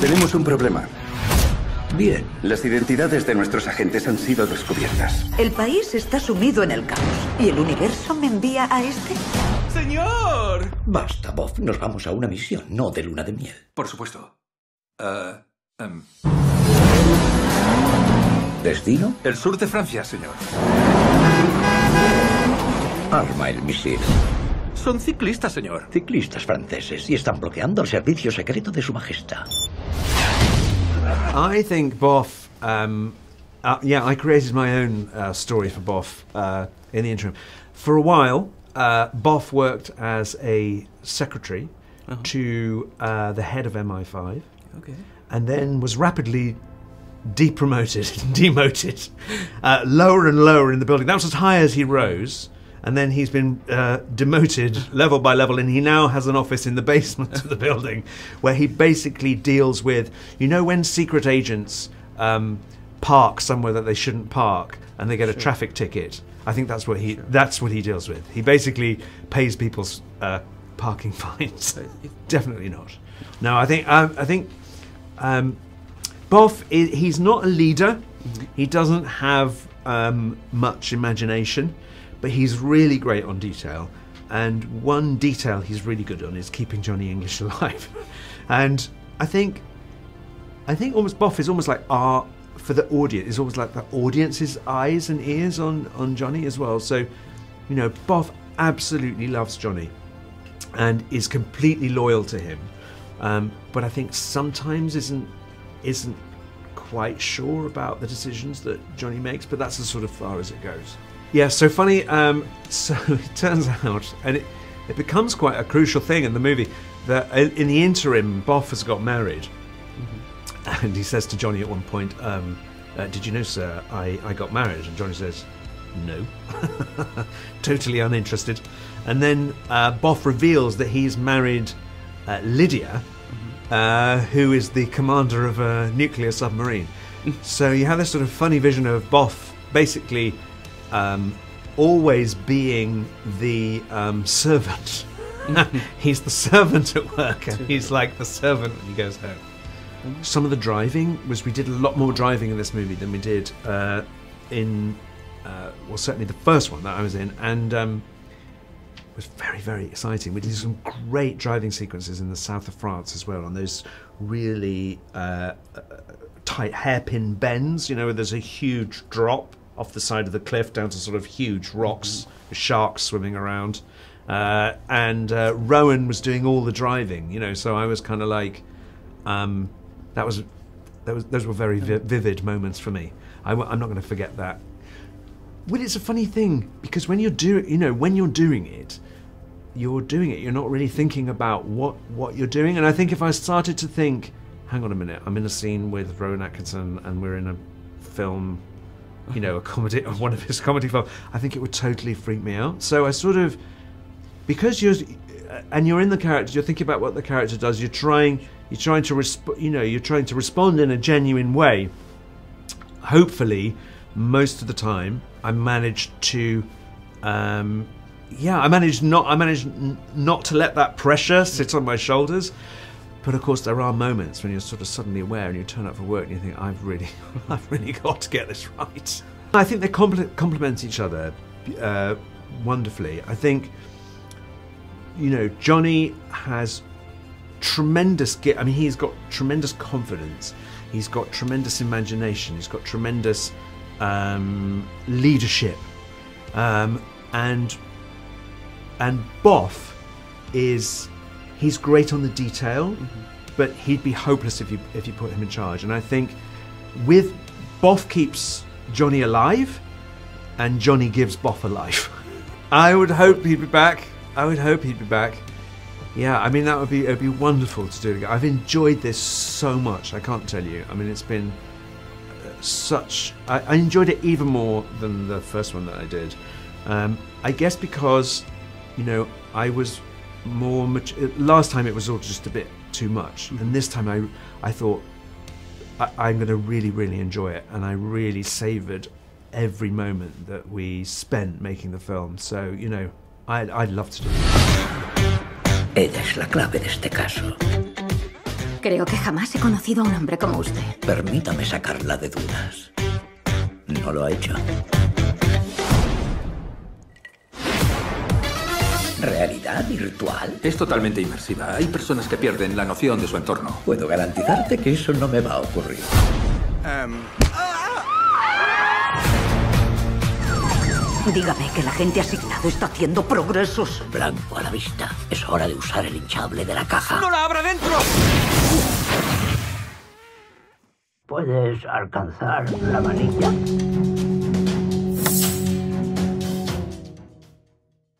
Tenemos un problema. Bien. Las identidades de nuestros agentes han sido descubiertas. El país está sumido en el caos. ¿Y el universo me envía a este? ¡Señor! Basta, Bough. Nos vamos a una misión, no de luna de miel. Por supuesto. ¿Destino? El sur de Francia, señor. Arma el misil. Son ciclistas, señor. Ciclistas franceses y están bloqueando el servicio secreto de su majestad. I think Bough, yeah, I created my own story for Bough in the interim. For a while, Bough worked as a secretary to the head of MI5, and then was rapidly demoted, lower and lower in the building. That was as high as he rose. And then he's been demoted level by level, and he now has an office in the basement of the building where he basically deals with, you know, when secret agents park somewhere that they shouldn't park and they get a traffic ticket. I think that's what he deals with. He basically pays people's parking fines. Definitely not. No, I think Bough, he's not a leader. He doesn't have much imagination. But he's really great on detail, and one detail he's really good on is keeping Johnny English alive. And I think almost Bough is almost like art for the audience. It's almost like the audience's eyes and ears on Johnny as well. So, you know, Bough absolutely loves Johnny and is completely loyal to him. But I think sometimes isn't quite sure about the decisions that Johnny makes. But that's as sort of far as it goes. Yeah, so funny, so it turns out, and it becomes quite a crucial thing in the movie, that in the interim, Bough has got married. And he says to Johnny at one point, did you know, sir, I got married? And Johnny says, no. Totally uninterested. And then Bough reveals that he's married Lydia, who is the commander of a nuclear submarine. So you have this sort of funny vision of Bough basically always being the servant. He's the servant at work, and he's like the servant when he goes home. Some of the driving we did a lot more driving in this movie than we did in, well, certainly the first one that I was in, and it was very, very exciting. We did some great driving sequences in the south of France as well, on those really tight hairpin bends, you know, where there's a huge drop off the side of the cliff down to sort of huge rocks, with sharks swimming around. And Rowan was doing all the driving, you know, so I was kind of like, those were very vivid moments for me. I'm not going to forget that. Well, it's a funny thing, because when you're doing it, you're not really thinking about what you're doing. And I think if I started to think, hang on a minute, I'm in a scene with Rowan Atkinson and we're in a film, you know, a comedy, one of his comedy films, I think it would totally freak me out. So I sort of, because you're in the character, you're thinking about what the character does. You're trying to respond in a genuine way. Hopefully, most of the time, I managed to, I managed not to let that pressure sit on my shoulders. But of course, there are moments when you're sort of suddenly aware, and you turn up for work and you think, I've really got to get this right. I think they complement each other wonderfully. I think, you know, Johnny has tremendous he's got tremendous confidence. He's got tremendous imagination. He's got tremendous leadership, and Bough he's great on the detail, but he'd be hopeless if you put him in charge. And I think with Bough keeps Johnny alive, and Johnny gives Bough a life. I would hope he'd be back. Yeah, I mean, it'd be wonderful to do it again. I've enjoyed this so much, I can't tell you. I mean, it's been I enjoyed it even more than the first one that I did. I guess because, you know, I was more mature. Last time it was all just a bit too much, and this time I thought I'm going to really, really enjoy it, and I really savoured every moment that we spent making the film. So, you know, I'd love to do it. Ella es la clave de este caso. Creo que jamás he conocido a un hombre como usted. Permítame sacarla de dudas. No lo ha hecho. ¿Realidad virtual? Es totalmente inmersiva. Hay personas que pierden la noción de su entorno. Puedo garantizarte que eso no me va a ocurrir. Dígame que el agente asignado está haciendo progresos. Blanco a la vista. Es hora de usar el hinchable de la caja. ¡No la abra dentro! ¿Puedes alcanzar la manilla?